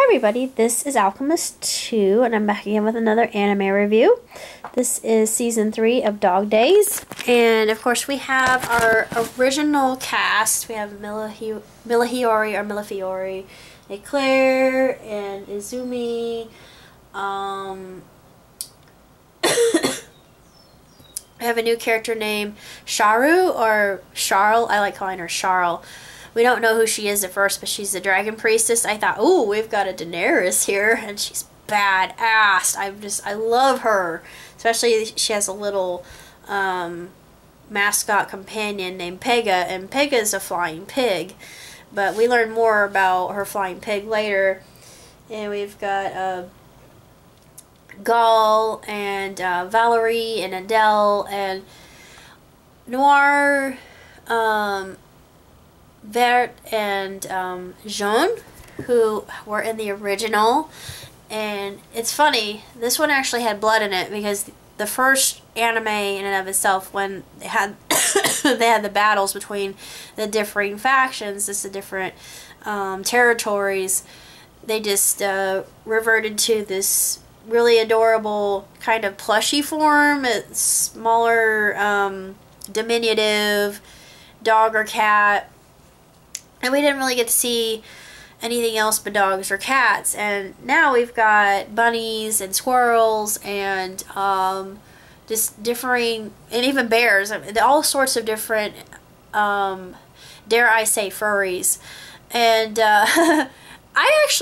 everybody, this is Alchemist 2 and I'm back again with another anime review. This is season 3 of Dog Days, and of course we have our original cast. We have Mila Fiore, Eclair, and Izumi. I have a new character named Sharu, or Charl. I like calling her Charl. We don't know who she is at first, but she's the dragon priestess. I thought, ooh, we've got a Daenerys here, and she's badass. I love her. Especially she has a little mascot companion named Pega, and Pega's a flying pig. But we learn more about her flying pig later. And we've got Gaul and Valerie and Adele and Noir, Vert and Jean, who were in the original. And it's funny, this one actually had blood in it, because the first anime in and of itself, when they had they had the battles between the differing factions, the different territories, they just reverted to this really adorable kind of plushy form. It's smaller, diminutive dog or cat, and we didn't really get to see anything else but dogs or cats. And now we've got bunnies and squirrels and just differing, and even bears, all sorts of different, dare I say, furries. And I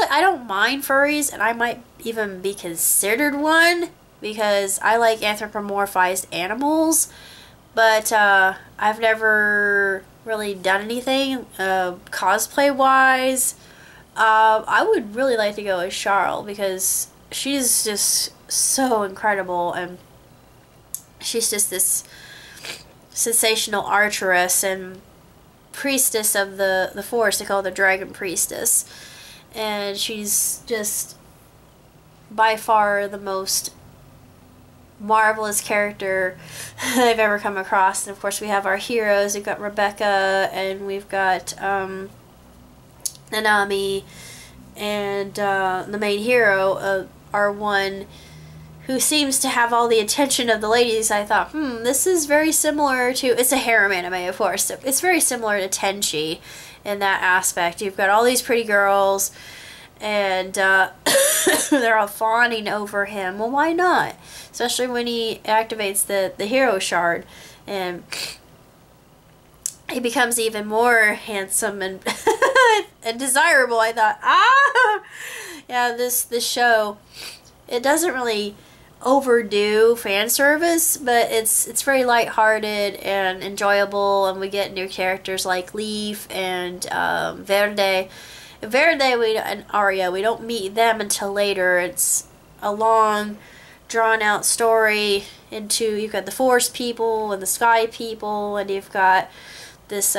don't mind furries, and I might even be considered one, because I like anthropomorphized animals, but I've never really done anything cosplay wise. I would really like to go with Charl, because she's just so incredible, and she's just this sensational archeress and priestess of the forest. They call her the dragon priestess, and she's just by far the most marvelous character I've ever come across. And of course we have our heroes. We've got Rebecca, and we've got Nanami, and the main hero, our one who seems to have all the attention of the ladies. I thought, this is very similar to, it's a harem anime, of course, so it's very similar to Tenchi in that aspect. You've got all these pretty girls, and they're all fawning over him. Well, why not? Especially when he activates the hero shard, and he becomes even more handsome and and desirable. I thought, yeah, this show, it doesn't really overdo fan service, but it's very lighthearted and enjoyable, and we get new characters like Leaf and Verde and Arya. We don't meet them until later. It's a long, drawn-out story into, you've got the Forest people and the Sky people, and you've got this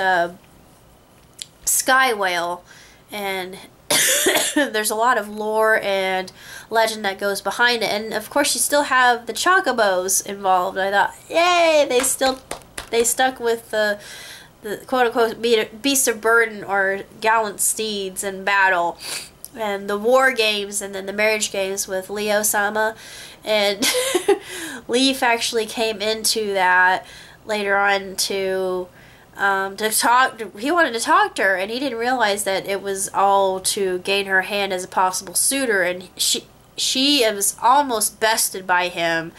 Sky Whale, and there's a lot of lore and legend that goes behind it. And of course you still have the Chocobos involved. I thought, yay, they stuck with the quote-unquote beasts of burden, or gallant steeds in battle, and the war games, and then the marriage games with Leo-sama. And Leaf actually came into that later on to talk. He wanted to talk to her, and he didn't realize that it was all to gain her hand as a possible suitor, and she was almost bested by him.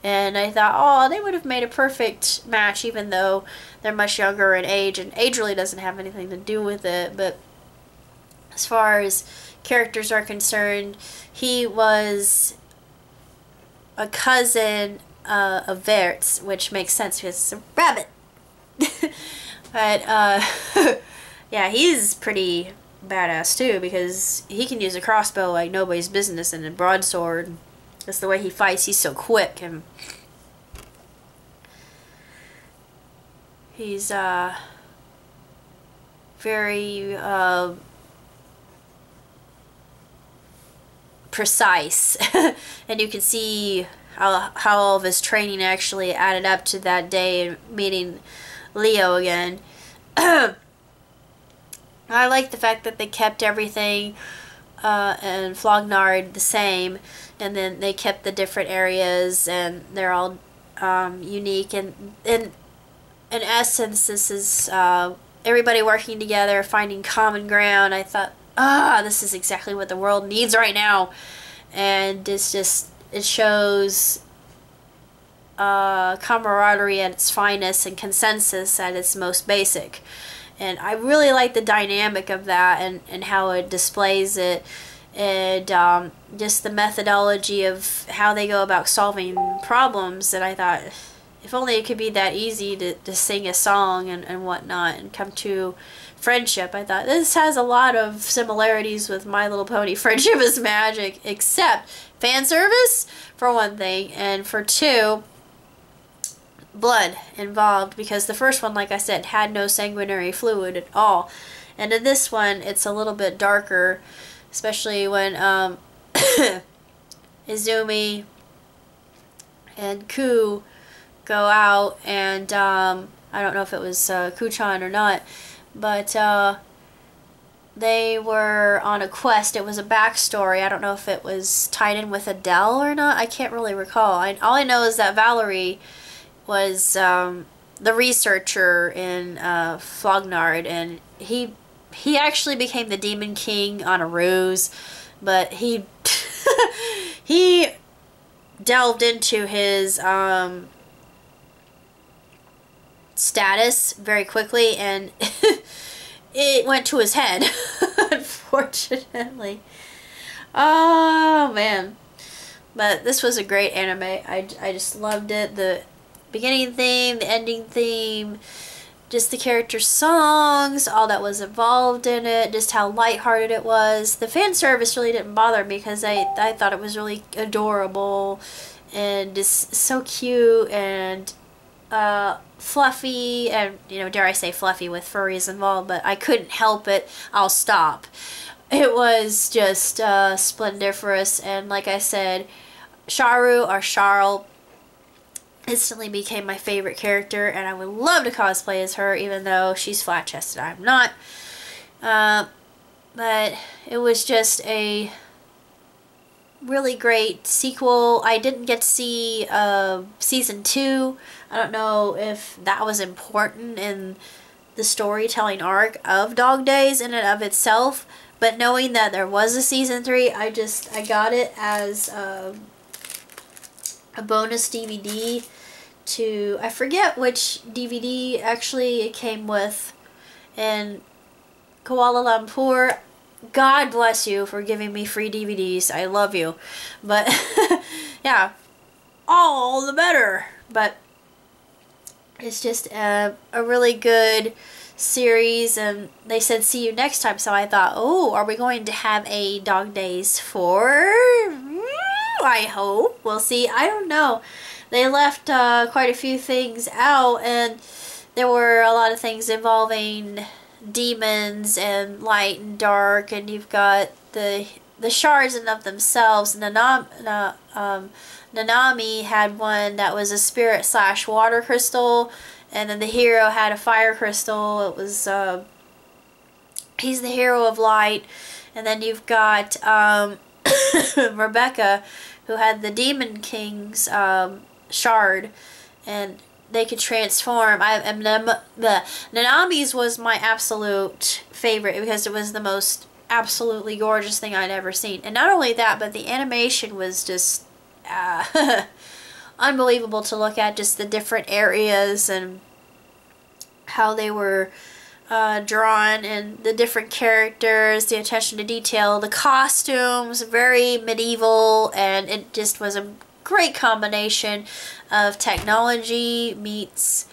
And I thought, oh, they would have made a perfect match, even though they're much younger in age, and age really doesn't have anything to do with it. But as far as characters are concerned, he was a cousin of Vert's, which makes sense because it's a rabbit. But yeah, he's pretty badass too, because he can use a crossbow like nobody's business, and a broadsword. That's the way he fights. He's so quick, and he's very precise. And you can see how all of his training actually added up to that day meeting Leo again. I like the fact that they kept everything and Flognard the same, and then they kept the different areas, and they're all unique. And in essence, this is everybody working together, finding common ground. I thought, this is exactly what the world needs right now. And it's just, it shows camaraderie at its finest and consensus at its most basic. And I really like the dynamic of that, and how it displays it, and just the methodology of how they go about solving problems. And I thought, if only it could be that easy to sing a song and whatnot and come to friendship. I thought, this has a lot of similarities with My Little Pony Friendship is Magic, except fan service, for one thing, and for two, blood involved, because the first one, like I said, had no sanguinary fluid at all. And in this one, it's a little bit darker, especially when Izumi and Ku go out, and I don't know if it was Kuchan or not, but they were on a quest. It was a backstory. I don't know if it was tied in with Adele or not. I can't really recall. All I know is that Valerie was the researcher in Flognard, and he actually became the Demon King on a ruse, but he he delved into his status very quickly, and it went to his head, unfortunately. Oh man, but this was a great anime. I just loved it. The beginning theme, the ending theme, just the character songs, all that was involved in it, just how lighthearted it was. The fan service really didn't bother me, because I thought it was really adorable and just so cute and fluffy, and, you know, dare I say fluffy with furries involved, but I couldn't help it. I'll stop. It was just splendiferous, and like I said, Charu, or Charles, instantly became my favorite character, and I would love to cosplay as her, even though she's flat-chested. I'm not. But it was just a really great sequel. I didn't get to see season 2. I don't know if that was important in the storytelling arc of Dog Days in and of itself, but knowing that there was a season 3, I got it as a bonus DVD to, I forget which DVD actually it came with, in Kuala Lumpur. God bless you for giving me free DVDs. I love you. But yeah, all the better. But it's just a really good series, and they said see you next time, so I thought, oh, are we going to have a Dog Days 4? I hope. We'll see. I don't know. They left quite a few things out, and there were a lot of things involving demons and light and dark, and you've got the shards in of themselves. Nanami had one that was a spirit / water crystal, and then the hero had a fire crystal. It was he's the hero of light. And then you've got Rebecca, who had the Demon King's shard, and they could transform. The Nanami's was my absolute favorite, because it was the most absolutely gorgeous thing I'd ever seen. And not only that, but the animation was just unbelievable to look at. Just the different areas and how they were drawn, and the different characters, the attention to detail, the costumes, very medieval, and it just was a great combination of technology meets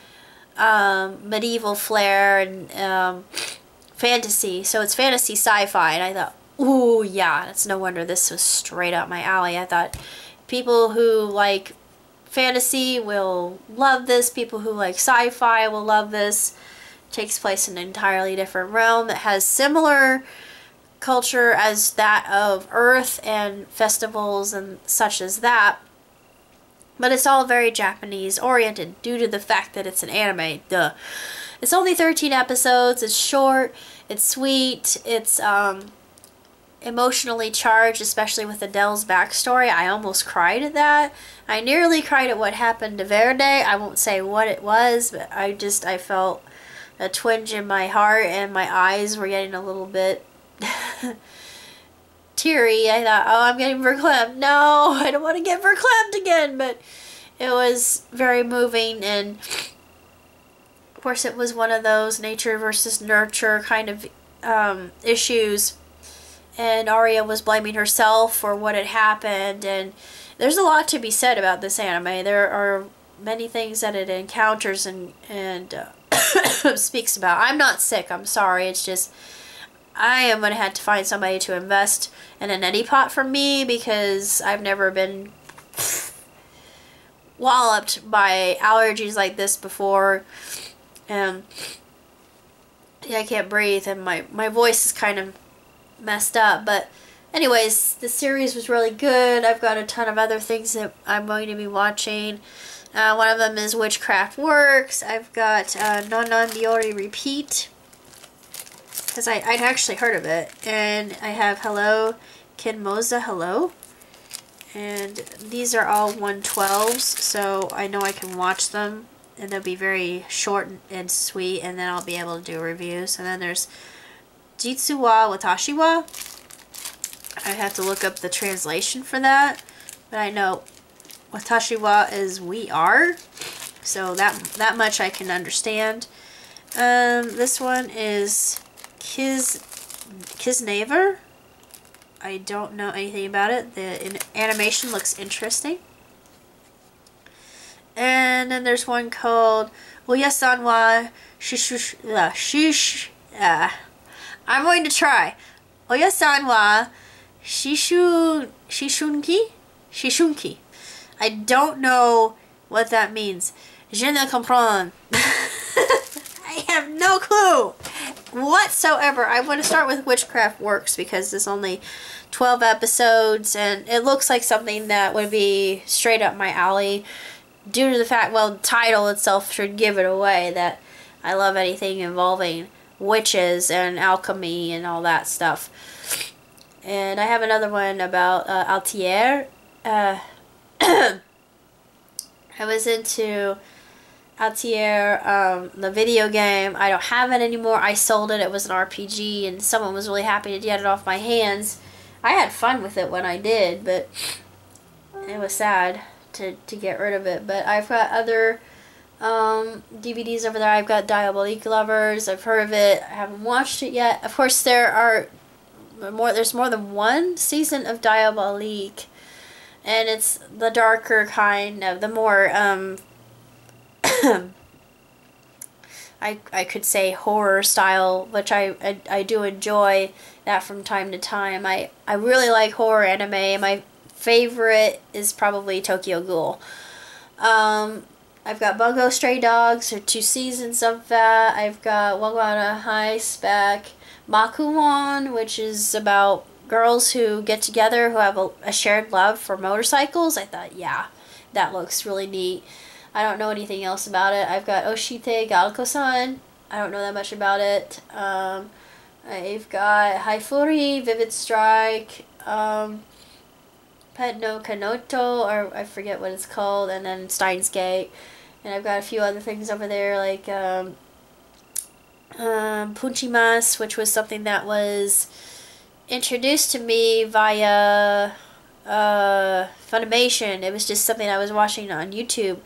medieval flair and fantasy. So it's fantasy sci-fi, and I thought, ooh, yeah, it's no wonder this was straight up my alley. I thought people who like fantasy will love this, people who like sci-fi will love this. It takes place in an entirely different realm that has similar culture as that of Earth and festivals and such as that. But it's all very Japanese oriented due to the fact that it's an anime. Duh. It's only 13 episodes. It's short. It's sweet. It's emotionally charged, especially with Adele's backstory. I almost cried at that. I nearly cried at what happened to Verde. I won't say what it was, but I felt a twinge in my heart, and my eyes were getting a little bit teary. I thought, oh, I'm getting verklempt. No, I don't want to get verklempt again. But it was very moving, and of course it was one of those nature versus nurture kind of issues, and Arya was blaming herself for what had happened, and there's a lot to be said about this anime. There are many things that it encounters and speaks about. I'm not sick, I'm sorry, it's just I am going to have to find somebody to invest in a neti pot for me, because I've never been walloped by allergies like this before. Yeah, I can't breathe, and my voice is kind of messed up. But anyways, the series was really good. I've got a ton of other things that I'm going to be watching. One of them is Witchcraft Works. I've got Non Non Biori Repeat, because I'd actually heard of it. And I have Hello Kinmoza Hello. And these are all 112s, so I know I can watch them, and they'll be very short and sweet, and then I'll be able to do reviews. And then there's Jitsu wa Watashi wa. I have to look up the translation for that, but I know Watashi wa is we are, so that much I can understand. This one is Kisnaver. I don't know anything about it. The animation looks interesting. And then there's one called Oyasan wa I'm going to try. Oyasan wa Shishunki? I don't know what that means. Je ne comprends. I have no clue whatsoever. I want to start with Witchcraft Works because there's only 12 episodes, and it looks like something that would be straight up my alley due to the fact, well, the title itself should give it away, that I love anything involving witches and alchemy and all that stuff. And I have another one about Altair. I was into Altair, the video game. I don't have it anymore. I sold it. It was an RPG, and someone was really happy to get it off my hands. I had fun with it when I did, but it was sad to get rid of it. But I've got other DVDs over there. I've got Diabolique Lovers. I've heard of it. I haven't watched it yet. Of course, there's more than one season of Diabolique, and it's the darker kind of, the more I could say horror style, which I do enjoy that from time to time. I really like horror anime. My favorite is probably Tokyo Ghoul. I've got Bungo Stray Dogs, or 2 seasons of that. I've got Wagwana High Spec Makuon, which is about girls who get together who have a shared love for motorcycles. I thought, yeah, that looks really neat. I don't know anything else about it. I've got Oshite Galko-san. I don't know that much about it. I've got Haifuri, Vivid Strike, Pet no Kanoto, or I forget what it's called, and then Steins Gate. And I've got a few other things over there, like Punchimas, which was something that was introduced to me via Funimation. It was just something I was watching on YouTube,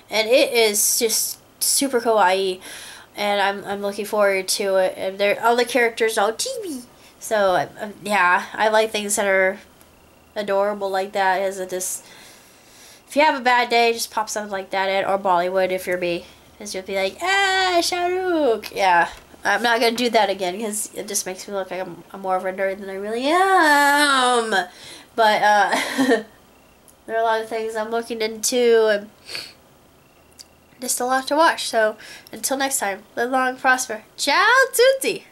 and it is just super kawaii, and I'm looking forward to it. And all the characters are chibi, so yeah, I like things that are adorable like that. As it just, if you have a bad day, just pop something like that in, or Bollywood if you're me, because you'll be like, ah, Shahrukh. Yeah, I'm not gonna do that again because it just makes me look like I'm more of a nerd than I really am. But there are a lot of things I'm looking into, and just a lot to watch. So until next time, live long and prosper. Ciao tutti!